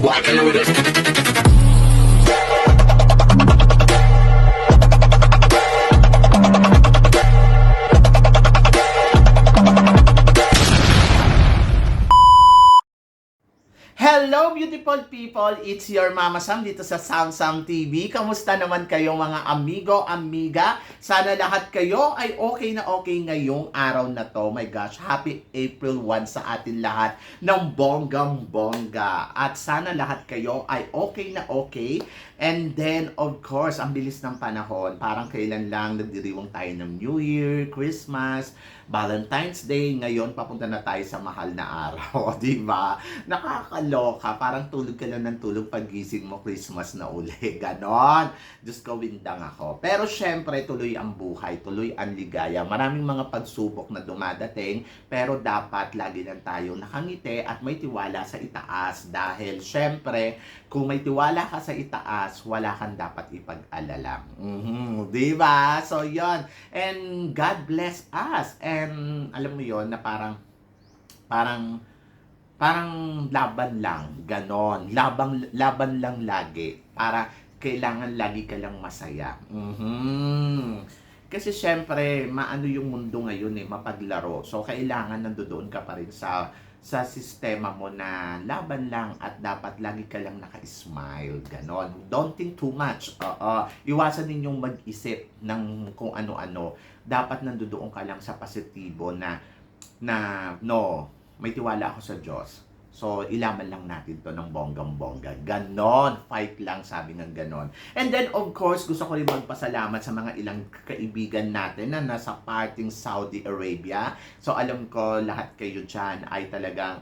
rocking with it. Hello beautiful people! It's your Mama Sam dito sa Sam Sam TV. Kamusta naman kayo mga amigo, amiga? Sana lahat kayo ay okay na okay ngayong araw na to. My gosh, happy April 1 sa atin lahat ng bonggang-bongga. At sana lahat kayo ay okay na okay. And then, of course, ang bilis ng panahon. Parang kailan lang nagdiriwang tayo ng New Year, Christmas, Valentine's Day. Ngayon, papunta na tayo sa mahal na araw. Diba? Nakakaloka. Parang tulog ka lang ng tulog paggising mo, Christmas na uli. Ganon. Diyos ko, windang ako. Pero syempre, tuloy ang buhay. Tuloy ang ligaya. Maraming mga pagsubok na dumadating. Pero dapat lagi lang tayo nakangiti at may tiwala sa itaas. Dahil syempre, kung may tiwala ka sa itaas, wala kang dapat ipag-alala. Diba? So, yon. And God bless us. And alam mo yon na parang laban lang, ganon. Laban lang lagi. Para kailangan lagi ka lang masaya. Kasi syempre, maano yung mundo ngayon mapaglaro. So, kailangan nandoon ka pa rin sa sistema mo na laban lang at dapat lagi ka lang naka-smile. Ganon. Don't think too much. Iwasan ninyong mag-isip ng kung ano-ano. Dapat nandoon ka lang sa positibo na no, may tiwala ako sa Diyos. So, ilaban lang natin to ng bonggang-bongga. Ganon. Fight lang, sabi ng ganon. And then, of course, gusto ko rin magpasalamat sa mga ilang kaibigan natin na nasa parting Saudi Arabia. So, alam ko, lahat kayo dyan ay talagang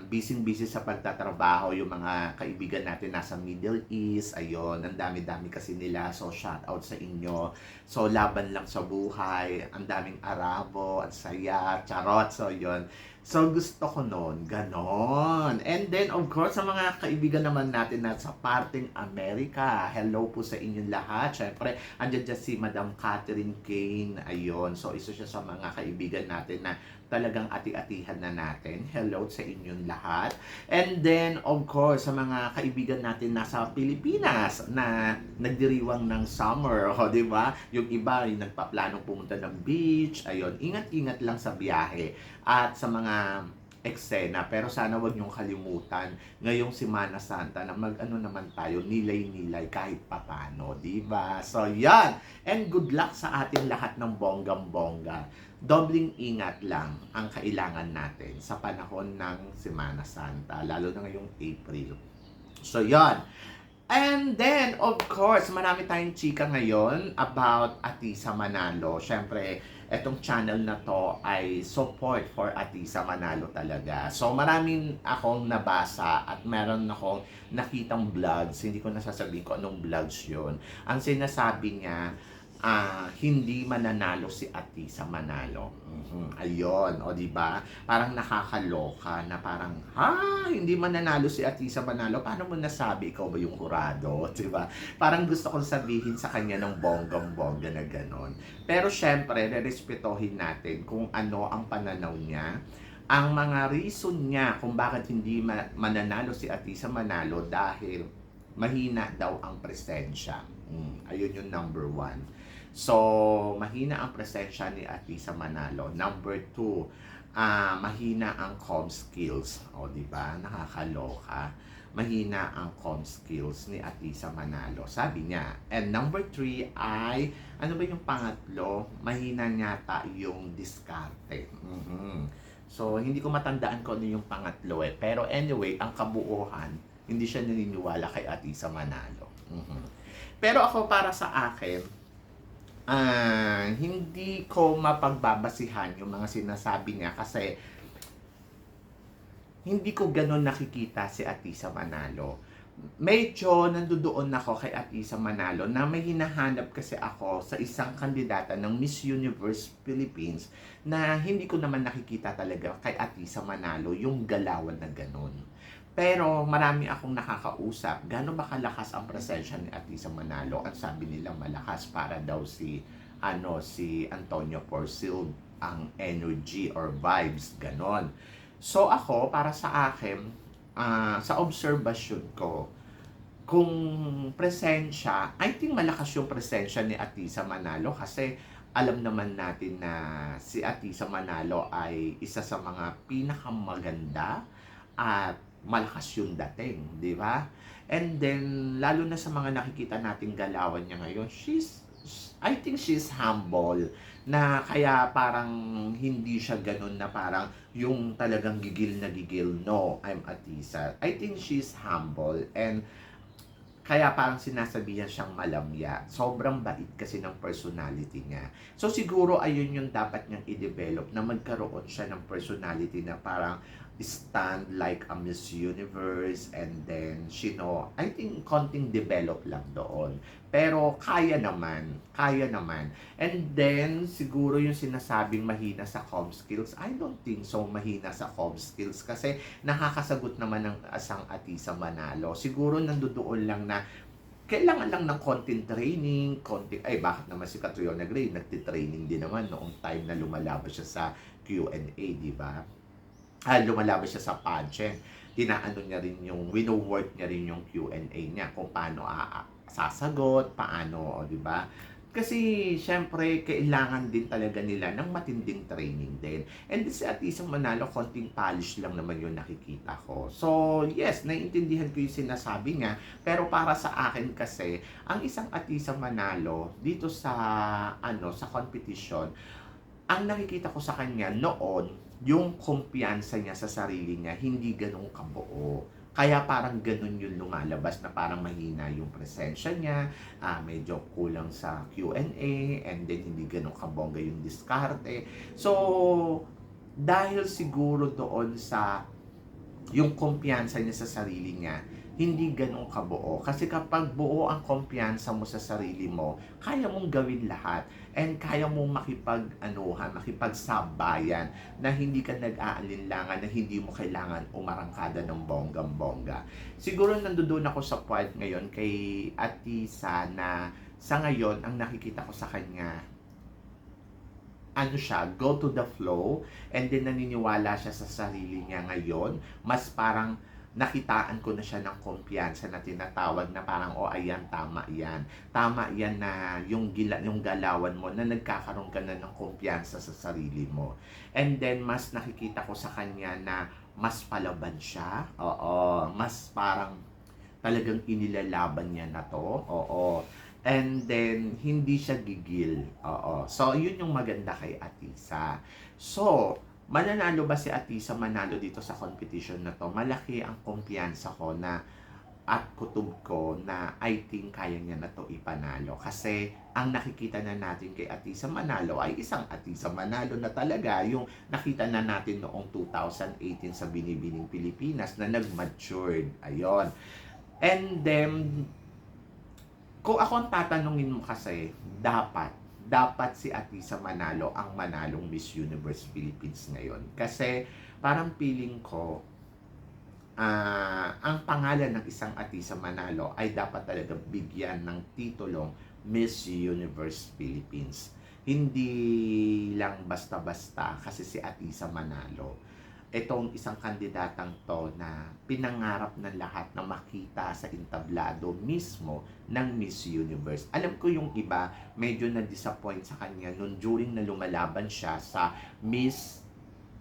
busy-busy sa pagtatrabaho. Yung mga kaibigan natin nasa Middle East, ayun, ang dami-dami kasi nila. So, shout out sa inyo. So, laban lang sa buhay. Ang daming Arabo, ang saya, charot. So, yun. So, gusto ko nun. Ganon. And then, of course, sa mga kaibigan naman natin na sa parting Amerika, hello po sa inyong lahat. Siyempre, andyan dyan si Madam Catherine Kane. Ayun. So, isa siya sa mga kaibigan natin na talagang ati-atihan na natin. Hello sa inyong lahat. And then, of course, sa mga kaibigan natin nasa Pilipinas na nagdiriwang ng summer, di ba? Yung iba ay nagpaplanong pumunta ng beach. Ayun, ingat-ingat lang sa biyahe. At sa mga eksena, pero sana wag niyong kalimutan ngayong Semana Santa na mag-ano naman tayo, nilay-nilay kahit papano, di ba? So, yan! And good luck sa ating lahat ng bonggang-bongga. Dobling ingat lang ang kailangan natin sa panahon ng Semana Santa, lalo na ngayong April. So, yan! And then, of course, marami tayong chika ngayon about Atisa Manalo. Siyempre, etong channel na to ay support for Atisa Manalo talaga. So, maraming akong nabasa at meron akong nakitang vlogs. Hindi ko nasasabihin ko anong vlogs yun. Ang sinasabi niya, hindi mananalo si Atisa Manalo. Ayun, o di ba? Parang nakakaloka na parang, hindi mananalo si Atisa Manalo. Paano mo nasabi? Ikaw ba yung hurado? Di ba? Parang gusto kong sabihin sa kanya ng bonggang-bongga na ganon. Pero syempre, respetuhin natin kung ano ang pananaw niya. Ang mga reason niya kung bakit hindi mananalo si Atisa Manalo dahil mahina daw ang presensya. Ayun yung number 1. So, mahina ang presensya ni Atisa Manalo. Number 2, mahina ang comm skills. O, di ba? Nakakaloka. Mahina ang comm skills ni Atisa Manalo. Sabi niya. And number 3 ay, ano ba yung pangatlo? Mahina yata yung diskarte. So, hindi ko matandaan kung ano yung pangatlo Pero anyway, ang kabuuhan, hindi siya naniniwala kay Atisa Manalo. Pero ako, para sa akin, hindi ko mapagbabasihan yung mga sinasabi niya kasi hindi ko ganun nakikita si Atisa Manalo. Medyo nandoon ako kay Atisa Manalo na may hinahanap kasi ako sa isang kandidata ng Miss Universe Philippines na hindi ko naman nakikita talaga kay Atisa Manalo yung galawan na ganun. Pero marami akong nakakausap, gano'n ba kalakas ang presensya ni Atisa Manalo? At sabi nila malakas para daw si Antonio Porcil ang energy or vibes, gano'n. So ako, para sa akin, sa obserbasyon ko, kung presensya, I think malakas yung presensya ni Atisa Manalo kasi alam naman natin na si Atisa Manalo ay isa sa mga pinakamaganda at malakas yung dating, di ba? And then, lalo na sa mga nakikita nating galawan niya ngayon, I think she's humble na kaya parang hindi siya ganun na parang yung talagang gigil na gigil. No, I'm Atisa. I think she's humble and kaya parang sinasabihan siyang malamya. Sobrang bait kasi ng personality niya. So siguro ayun yung dapat niyang i-develop na magkaroon siya ng personality na parang stand like a Miss Universe and then, I think konting develop lang doon. Pero kaya naman, kaya naman. And then, siguro yung sinasabing mahina sa comm skills, I don't think so mahina sa comm skills kasi nakakasagot naman ng asang Atisa Manalo. Siguro nandoon lang na kailangan lang ng content training, bakit naman si Catriona Gray, nagtitraining din naman noong time na lumalabas siya sa Q&A, di ba? Lumalabas siya sa pageant. Tinaano niya rin yung, wino-work niya rin yung Q&A niya, kung paano sasagot, paano, di ba? Kasi, syempre, kailangan din talaga nila ng matinding training din. And si Atisa Manalo, konting polish lang naman yung nakikita ko. So, yes, naiintindihan ko yung sinasabi niya. Pero para sa akin kasi, ang isang Atisa Manalo, dito sa, sa competition, ang nakikita ko sa kanya noon, yung kumpiyansa niya sa sarili niya, hindi ganun kabuo. Kaya parang ganun yung lumalabas na parang mahina yung presensya niya, medyo kulang sa Q&A, and then hindi ganun kabongga yung diskarte. So, dahil siguro doon sa yung kumpiyansa niya sa sarili niya, hindi ganun kabuo. Kasi kapag buo ang kumpiyansa mo sa sarili mo, kaya mong gawin lahat and kaya mong makipagsabayan na hindi ka nag-aalinlangan, na hindi mo kailangan umarangkada ng bonggang-bongga. Siguro nandoon ako sa point ngayon kay Atisa na sa ngayon, ang nakikita ko sa kanya, go to the flow, and then naniniwala siya sa sarili niya ngayon. Mas parang nakitaan ko na siya ng kumpiyansa na tinatawag na parang, ayan, tama yan. Tama yan na yung galawan mo na nagkakaroon ka na ng kumpiyansa sa sarili mo. And then, mas nakikita ko sa kanya na mas palaban siya. Oo, mas parang talagang inilalaban niya na to. Oo. And then, hindi siya gigil. Oo. So, yun yung maganda kay Atisa. So, mananalo ba si Atisa Manalo dito sa competition na to? Malaki ang kumpiyansa ko na at kutob ko na I think kaya niya na to ipanalo. Kasi ang nakikita na natin kay Atisa Manalo ay isang Atisa Manalo na talaga. Yung nakita na natin noong 2018 sa Binibining Pilipinas na nag-matured. Ayon. And then, kung ako ang tatanungin mo kasi, dapat si Atisa Manalo ang manalong Miss Universe Philippines ngayon. Kasi parang feeling ko, ang pangalan ng isang Atisa Manalo ay dapat talaga bigyan ng titulong Miss Universe Philippines. Hindi lang basta-basta kasi si Atisa Manalo, itong isang kandidatang to na pinangarap ng lahat na makita sa entablado mismo ng Miss Universe. Alam ko yung iba medyo na-disappoint sa kanya noon during na lumalaban siya sa Miss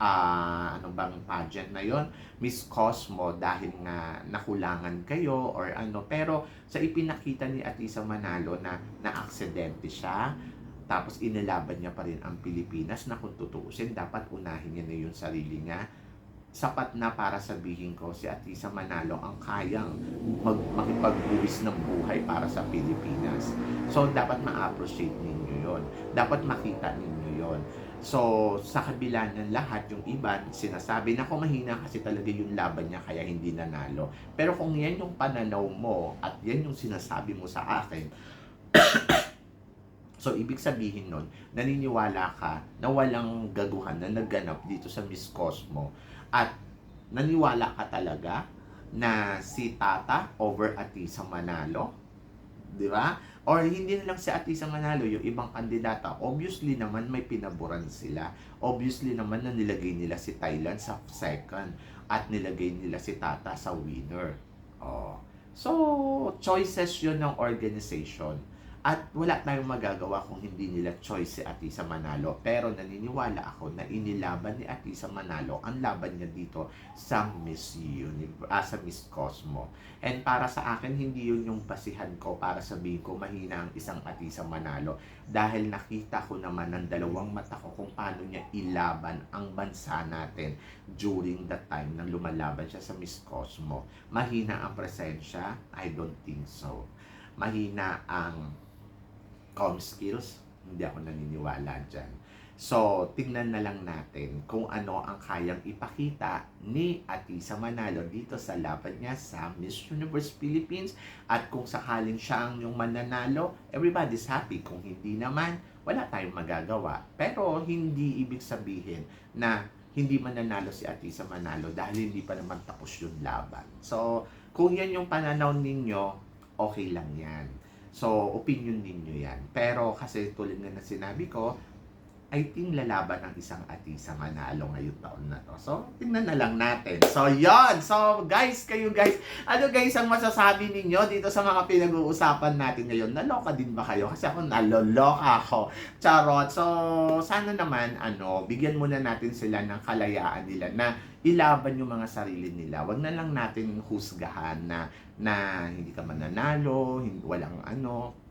ano bang pageant na yon, Miss Cosmo, dahil nga nakulangan kayo or ano. Pero sa ipinakita ni Atisa Manalo na na-aksidente siya, tapos inilaban niya pa rin ang Pilipinas, na kung tutuusin, dapat unahin niya na yung sarili niya. Sapat na para sabihin ko, si Atisa Manalo ang kayang makipagbuwis ng buhay para sa Pilipinas. So, dapat ma-appreciate ninyo yon. Dapat makita ninyo yon. So, sa kabila ng lahat, yung iba, sinasabi na kung mahina kasi talaga yung laban niya kaya hindi nanalo. Pero kung yan yung pananaw mo at yan yung sinasabi mo sa akin, so, ibig sabihin nun, naniniwala ka na walang gaguhan na nagganap dito sa Miss Cosmo at naniwala ka talaga na si Tata over Atisa Manalo? Di ba? Or hindi na lang si Atisa Manalo, yung ibang kandidata, obviously naman may pinaboran sila. Obviously naman na nilagay nila si Thailand sa second. at nilagay nila si Tata sa winner. Oh. So, choices yun ng organization. At wala tayong magagawa kung hindi nila choice si Atisa Manalo. Pero naniniwala ako na inilaban ni Atisa Manalo ang laban niya dito sa Miss sa Miss Cosmo. And para sa akin, hindi yun yung basihan ko para sabihin ko mahina ang isang Atisa Manalo. Dahil nakita ko naman ng dalawang mata ko kung paano niya ilaban ang bansa natin during the time na lumalaban siya sa Miss Cosmo. Mahina ang presensya? I don't think so. Mahina ang skills, hindi ako naniniwala dyan. So, tingnan na lang natin kung ano ang kayang ipakita ni Atisa Manalo dito sa laban niya sa Miss Universe Philippines. At kung sakaling siya ang yung mananalo, everybody's happy. Kung hindi naman, wala tayong magagawa. Pero hindi ibig sabihin na hindi mananalo si Atisa Manalo dahil hindi pa naman tapos yung laban. So, kung yan yung pananaw ninyo, okay lang yan. So, opinion ninyo yan. Pero kasi tulad nga na sinabi ko, I think lalaban ang isang Atisa Manalo ngayong taon na to. So, tingnan na lang natin. So, yon. So, guys, ano guys ang masasabi ninyo dito sa mga pinag-uusapan natin ngayon? Naloka din ba kayo? Kasi ako naloloka ako. Charot. So, sana naman, bigyan muna natin sila ng kalayaan nila na ilaban yung mga sarili nila. Wag na lang natin husgahan na hindi ka mananalo, walang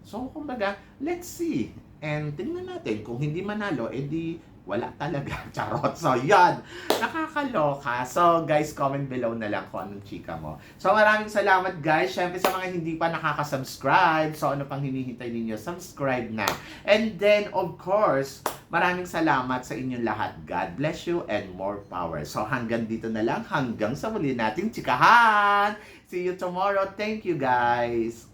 So, kumbaga, let's see. And tingnan natin, kung hindi manalo, edi wala talaga. Charot. So, yan. Nakakaloka. So, guys, comment below na lang kung anong chika mo. So, maraming salamat, guys. Siyempre, sa mga hindi pa nakaka-subscribe, so ano pang hinihintay ninyo, subscribe na. And then, of course, maraming salamat sa inyong lahat. God bless you and more power. So, hanggang dito na lang. Hanggang sa muli nating chikahan. See you tomorrow. Thank you, guys.